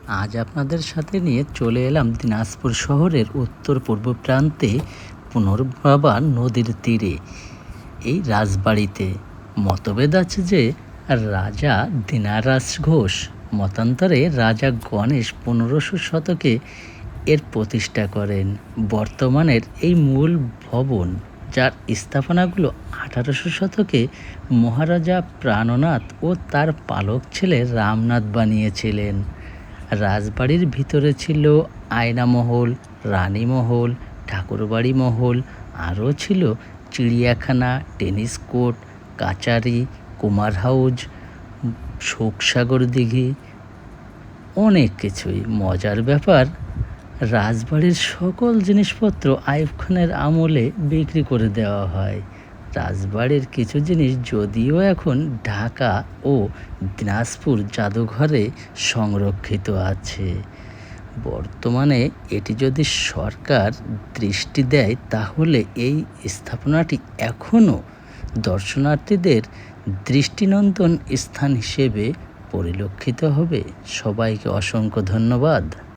আজ আপনাদের সাথে নিয়ে চলে এলাম দিনাজপুর শহরের উত্তর পূর্ব প্রান্তে পুনর্ভবা নদীর তীরে এই রাজবাড়িতে। মতভেদ আছে যে রাজা দীনারাজ ঘোষ মতান্তরে রাজা গণেশ 1500 শতকে এর প্রতিষ্ঠা করেন। বর্তমানের এই মূল ভবন, যার স্থাপনাগুলো 1800 শতকে মহারাজা প্রাণনাথ ও তার পালক ছেলে রামনাথ বানিয়েছিলেন। রাজবাড়ির ভিতরে ছিল আয়নামহল, রানীমহল, ঠাকুরবাড়ি মহল, আরও ছিল চিড়িয়াখানা, টেনিস কোর্ট, কাচারি, কুমার হাউজ, শোকসাগর দিঘি, অনেক কিছুই। মজার ব্যাপার, রাজবাড়ির সকল জিনিসপত্র আইয়ুব খানের আমলে বিক্রি করে দেওয়া হয়। রাজবাড়ির কিছু জিনিস যদিও এখন ঢাকা ও দিনাজপুর জাদুঘরে সংরক্ষিত আছে। বর্তমানে এটি যদি সরকার দৃষ্টি দেয় তাহলে এই স্থাপনাটি এখনও দর্শনার্থীদের দৃষ্টিনন্দন স্থান হিসেবে পরিলক্ষিত হবে। সবাইকে অসংখ্য ধন্যবাদ।